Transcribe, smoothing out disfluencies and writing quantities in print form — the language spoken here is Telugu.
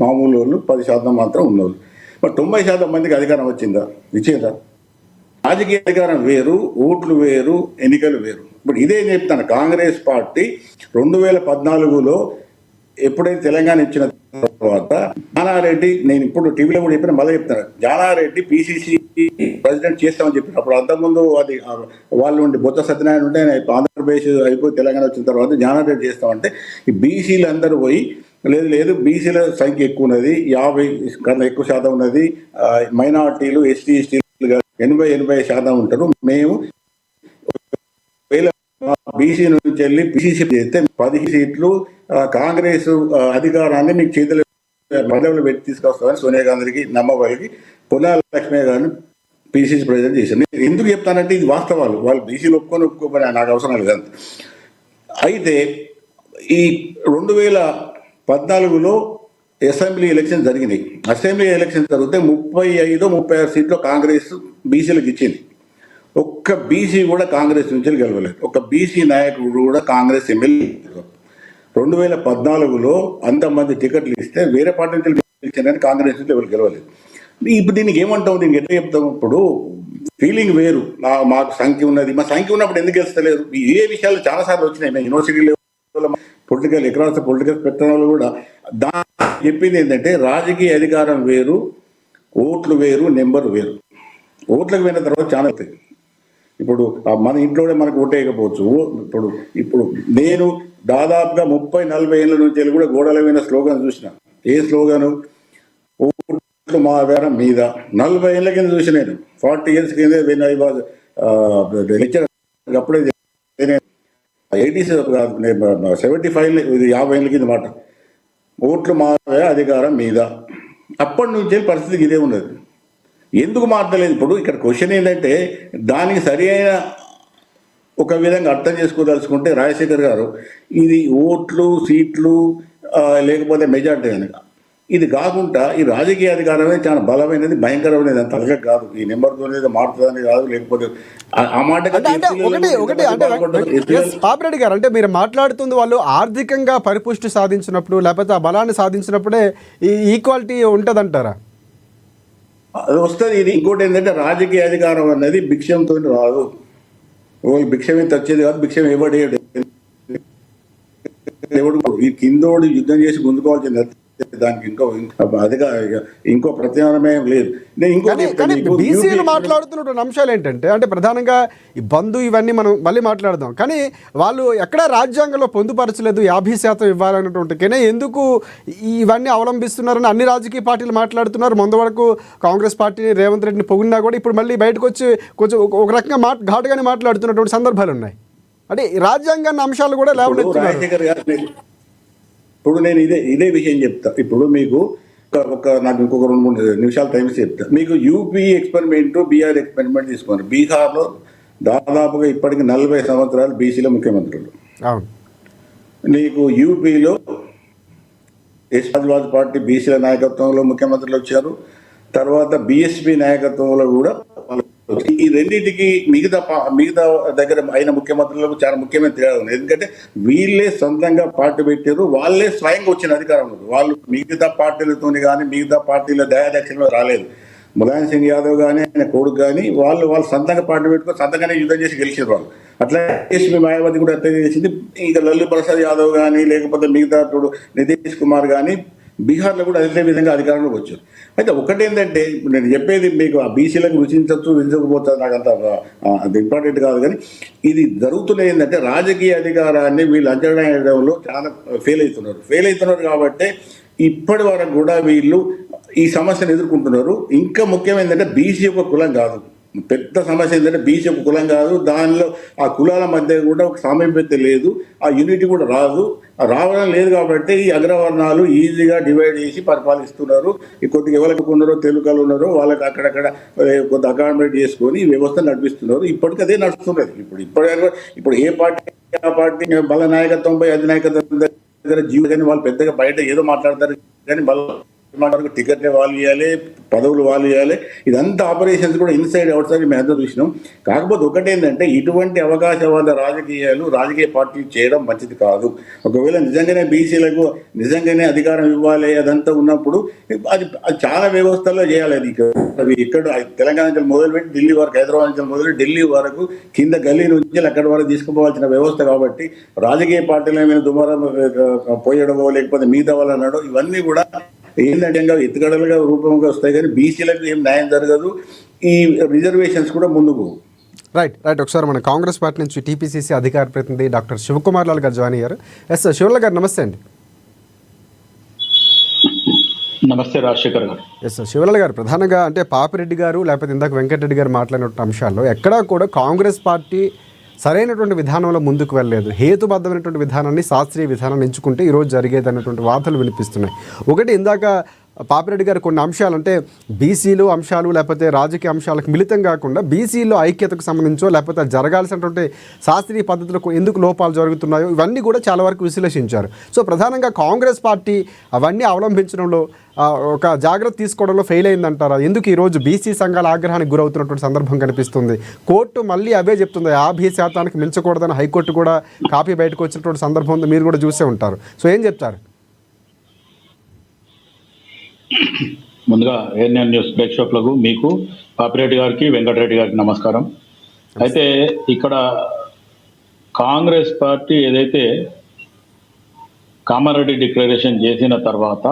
మామూలు వాళ్ళు 10% మాత్రం ఉన్నోళ్ళు. మరి 90% మందికి అధికారం వచ్చిందా? ఇచ్చిందా? రాజకీయ అధికారం వేరు, ఓట్లు వేరు, ఎన్నికలు వేరు. ఇప్పుడు ఇదే చెప్తాను, కాంగ్రెస్ పార్టీ 2014లో ఎప్పుడైతే తెలంగాణ ఇచ్చిన తర్వాత జానారెడ్డి, నేను ఇప్పుడు టీవీలో కూడా చెప్పిన, మళ్ళీ చెప్తాను, జానారెడ్డి పిసిసి ప్రెసిడెంట్ చేస్తామని చెప్పిన అప్పుడు, అంతకుముందు అది వాళ్ళు ఉండి బొత్స సత్యనారాయణ ఉంటే ఆంధ్రప్రదేశ్ అయిపోయి తెలంగాణ వచ్చిన తర్వాత జానారెడ్డి చేస్తామంటే ఈ బీసీలు అందరూ పోయి లేదు లేదు బీసీల సంఖ్య ఎక్కువ ఉన్నది, 50 కన్నా ఎక్కువ శాతం ఉన్నది, మైనార్టీలు ఎస్టీ ఎస్టీలు 80% ఉంటారు, మేము బీసీ నుంచి వెళ్ళి పిసిసి చేస్తే 10 సీట్లు కాంగ్రెస్ అధికారాన్ని మీకు చేతులు మహిళలు పెట్టి తీసుకొస్తామని సోనియా గాంధీకి నమ్మబలికి పొన్నాల లక్ష్మీ గారిని పిసిసి ప్రెసిడెంట్ చేశారు. నేను ఎందుకు చెప్తానంటే ఇది వాస్తవాలు, వాళ్ళు బీసీలు ఒప్పుకొని నాకు అవసరం లేదు. అయితే ఈ 2014లో అసెంబ్లీ ఎలక్షన్ జరిగినాయి. అసెంబ్లీ ఎలక్షన్ జరిగితే 35-36 సీట్లు కాంగ్రెస్ బీసీలకు ఇచ్చింది. ఒక్క బీసీ కూడా కాంగ్రెస్ నుంచి గెలవలేదు, ఒక్క బీసీ నాయకుడు కూడా కాంగ్రెస్ ఎమ్మెల్యే. 2014లో అంతమంది టికెట్లు ఇస్తే వేరే పార్టీ నుంచి గెలిచారని కాంగ్రెస్ నుంచి ఎవరు గెలవలేదు. ఇప్పుడు దీనికి ఏమంటాం, దీనికి ఎట్లా చెప్తాం? ఇప్పుడు ఫీలింగ్ వేరు, మాకు సంఖ్య ఉన్నది, మా సంఖ్య ఉన్నప్పుడు ఎందుకు గెలుస్తలేరు? ఏ విషయాలు చాలాసార్లు వచ్చినాయి. మేము యూనివర్సిటీ లెవెల్లో పొలిటికల్ ఎకనామిక్స్ పొలిటికల్ పెట్టడం వల్ల కూడా చెప్పింది ఏంటంటే రాజకీయ అధికారం వేరు, ఓట్లు వేరు, నెంబర్ వేరు. ఓట్లకు పోయిన తర్వాత చాలా అవుతాయి. ఇప్పుడు మన ఇంట్లోనే మనకు ఓటేయకపోవచ్చు. ఇప్పుడు నేను దాదాపుగా 30-40 ఏళ్ళ నుంచి కూడా గోడల మీద స్లోగన్ చూసిన. ఏ స్లోగను? ఓట్లు మా వేరం మీద. 40 ఏళ్ళ కింద చూసి, నేను 40 ఇయర్స్ కింద అప్పుడే 80s కాదు, 75 ఇది 50 ఏళ్ళ కింద మాట. ఓట్లు మా అధికారం మీద. అప్పటి నుంచి పరిస్థితి ఇదే ఉన్నది. ఎందుకు మారలేదు? ఇప్పుడు ఇక్కడ క్వశ్చన్ ఏంటంటే దానికి సరి అయిన ఒక విధంగా అర్థం చేసుకోదలుచుకుంటే రాజశేఖర్ గారు ఇది ఓట్లు సీట్లు లేకపోతే మెజార్టీ అని, ఇది కాకుండా ఈ రాజకీయ అధికారమే చాలా బలమైనది, భయంకరమైనది. అంత తలక కాదు, ఈ నెంబర్తో మారుతుందని కాదు. లేకపోతే ఆ మాట పాపిరెడ్డి గారు, అంటే మీరు మాట్లాడుతుంది వాళ్ళు ఆర్థికంగా పరిపుష్టి సాధించినప్పుడు లేకపోతే ఆ బలాన్ని సాధించినప్పుడే ఈ ఈక్వాలిటీ ఉంటుందంటారా? అది వస్తుంది. ఇది ఇంకోటి ఏంటంటే రాజకీయ అధికారం అనేది భిక్షంతో రాదు. వాళ్ళు భిక్షం అయితే వచ్చేది కాదు, భిక్షం ఎవడు ఈ కిందోడు యుద్ధం చేసి గుంజుకోవాల్సింది, దానికి ఇంకో ప్రత్యామ్నాయం లేదు. బీసీలు మాట్లాడుతున్న అంశాలు ఏంటంటే, అంటే ప్రధానంగా ఈ బంధు ఇవన్నీ మనం మళ్ళీ మాట్లాడదాం, కానీ వాళ్ళు ఎక్కడా రాజ్యాంగంలో పొందుపరచలేదు 50% ఇవ్వాలన్నటువంటి. కానీ ఎందుకు ఇవన్నీ అవలంబిస్తున్నారని అన్ని రాజకీయ పార్టీలు మాట్లాడుతున్నారు. ముందు వరకు కాంగ్రెస్ పార్టీని రేవంత్ రెడ్డిని పొగిడినా కూడా ఇప్పుడు మళ్ళీ బయటకు వచ్చి కొంచెం ఒక రకంగా ఘాటుగానే మాట్లాడుతున్నటువంటి సందర్భాలు ఉన్నాయి. అంటే రాజ్యాంగాన్ని అంశాలు కూడా లేవనెత్తున్నారు. ఇప్పుడు నేను ఇదే విషయం చెప్తా. ఇప్పుడు మీకు నాకు ఇంకొక 2-3 నిమిషాలు టైం చెప్తా. మీకు యూపీ ఎక్స్పెరిమెంట్, బీహార్ ఎక్స్పెరిమెంట్ తీసుకోండి. బీహార్లో దాదాపుగా ఇప్పటికి 40 సంవత్సరాలు బీసీలో ముఖ్యమంత్రులు. నీకు యూపీలో సమాజ్వాదీ పార్టీ బీసీల నాయకత్వంలో ముఖ్యమంత్రులు వచ్చారు. తర్వాత బీఎస్పీ నాయకత్వంలో కూడా. ఈ రెండింటికి మిగతా దగ్గర అయిన ముఖ్యమంత్రులకు చాలా ముఖ్యమైన తేడా ఉంది. ఎందుకంటే వీళ్ళే సొంతంగా పార్టీ పెట్టారు, వాళ్ళే స్వయంగా వచ్చిన అధికారం ఉంది. వాళ్ళు మిగతా పార్టీలతో కానీ మిగతా పార్టీల దయాదక్షిణలో రాలేదు. ములాయం సింగ్ యాదవ్ కానీ ఆయన కొడుకు కానీ వాళ్ళు సొంతంగా పార్టీ పెట్టుకొని సొంతంగానే యుద్ధం చేసి గెలిచారు వాళ్ళు. అట్లా మీ మాయావతి కూడా అట్లా చేసింది. ఇంకా లల్లు ప్రసాద్ యాదవ్ కానీ లేకపోతే మిగతా నితీష్ కుమార్ కానీ బీహార్లో కూడా అదే విధంగా అధికారంలోకి వచ్చారు. అయితే ఒకటేంటంటే నేను చెప్పేది మీకు, ఆ బీసీలకు రుచించవచ్చు రుచించకపోతుంది నాకు అంత అది ఇంపార్టెంట్ కాదు. కానీ ఇది జరుగుతున్నది ఏంటంటే రాజకీయ అధికారాన్ని వీళ్ళు అంచనా వేయడంలో చాలా ఫెయిల్ అవుతున్నారు కాబట్టి ఇప్పటి వరకు కూడా వీళ్ళు ఈ సమస్యను ఎదుర్కొంటున్నారు. ఇంకా ముఖ్యమైనదంటే బీసీ ఒక కులం కాదు, పెద్ద సమస్య ఏంటంటే బీసీ ఒక కులం కాదు, దానిలో ఆ కులాల మధ్య కూడా ఒక సామీప్యత లేదు, ఆ యూనిటీ కూడా రావడం లేదు. కాబట్టి ఈ అగ్రవర్ణాలు ఈజీగా డివైడ్ చేసి పరిపాలిస్తున్నారు. కొద్దిగా ఎవరికి ఉన్నారో తెలుగులు ఉన్నారో వాళ్ళకి అక్కడక్కడ కొంత అకామిడేట్ చేసుకొని ఈ వ్యవస్థ నడిపిస్తున్నారు. ఇప్పటికీ అదే నడుస్తున్నది. ఇప్పుడు ఏ పార్టీ ఆ పార్టీ బల నాయకత్వం పై అధినాయకత్వం దగ్గర జీవి కానీ వాళ్ళు పెద్దగా బయట ఏదో మాట్లాడతారు కానీ వరకు టికెట్ వాళ్ళు ఇవ్వాలి, పదవులు వాళ్ళు ఇవ్వాలి. ఇదంతా ఆపరేషన్స్ కూడా ఇన్సైడ్ అవుట్ సైడ్ మేము ఎంత చూసినాం. కాకపోతే ఒకటేంటంటే ఇటువంటి అవకాశవాద రాజకీయ పార్టీలు చేయడం మంచిది కాదు. ఒకవేళ నిజంగానే బీసీలకు నిజంగానే అధికారం ఇవ్వాలి అదంతా ఉన్నప్పుడు అది చాలా వ్యవస్థల్లో చేయాలి. అది ఇక్కడ తెలంగాణ నుంచి మొదలుపెట్టి ఢిల్లీ వరకు, హైదరాబాద్ నుంచి మొదలు ఢిల్లీ వరకు కింద గల్లీ నుంచి అక్కడి వరకు తీసుకుపోవాల్సిన వ్యవస్థ. కాబట్టి రాజకీయ పార్టీల మీద దుమారం పోయడమో లేకపోతే మిగతా వాళ్ళు అనడం ఇవన్నీ కూడా ఏంటంటే ఎత్తుగడలుగా రూపంగా వస్తాయి, కానీ బీసీలకు ఏం న్యాయం జరగదు. ఈ రిజర్వేషన్స్ కూడా ముందుకు. రైట్. ఒకసారి మన కాంగ్రెస్ పార్టీ నుంచి టీపీసీసీ అధికార ప్రతినిధి డాక్టర్ శివకుమార్ లాల్ గారు జాయిన్ అయ్యారు. ఎస్ శివలాల్ గారు, నమస్తే అండి. నమస్తే రాజశేఖర్ గారు. ఎస్ శివలాల్ గారు, ప్రధానంగా అంటే పాపిరెడ్డి గారు లేకపోతే ఇందాక వెంకటరెడ్డి గారు మాట్లాడిన అంశాల్లో ఎక్కడా కూడా కాంగ్రెస్ పార్టీ సరైనటువంటి విధానంలో ముందుకు వెళ్ళలేదు. హేతుబద్ధమైనటువంటి విధానాన్ని, శాస్త్రీయ విధానాన్ని ఎంచుకుంటే ఈరోజు జరిగేది అన్నటువంటి వార్తలు వినిపిస్తున్నాయి. ఒకటి, ఇందాక పాపిరెడ్డి గారు కొన్ని అంశాలు అంటే బీసీలు అంశాలు లేకపోతే రాజకీయ అంశాలకు మిళితం కాకుండా బీసీలో ఐక్యతకు సంబంధించో లేకపోతే జరగాల్సినటువంటి శాస్త్రీయ పద్ధతులకు ఎందుకు లోపాలు జరుగుతున్నాయో ఇవన్నీ కూడా చాలా వరకు విశ్లేషించారు. సో ప్రధానంగా కాంగ్రెస్ పార్టీ అవన్నీ అవలంబించడంలో ఒక జాగ్రత్త తీసుకోవడంలో ఫెయిల్ అయిందంటారా? ఎందుకు ఈరోజు బీసీ సంఘాల ఆగ్రహానికి గురవుతున్నటువంటి సందర్భం కనిపిస్తుంది? కోర్టు మళ్ళీ అవే చెప్తుంది, 50% మించకూడదని హైకోర్టు కూడా కాపీ బయటకు వచ్చినటువంటి సందర్భం ఉంది, మీరు కూడా చూసే ఉంటారు. సో ఏం చెప్తారు? ముందుగా ఏఎన్ఎన్ న్యూస్ ప్రేక్షకులకు, మీకు, పాపిరెడ్డి గారికి, వెంకటరెడ్డి గారికి నమస్కారం. అయితే ఇక్కడ కాంగ్రెస్ పార్టీ ఏదైతే కామారెడ్డి డిక్లరేషన్ చేసిన తర్వాత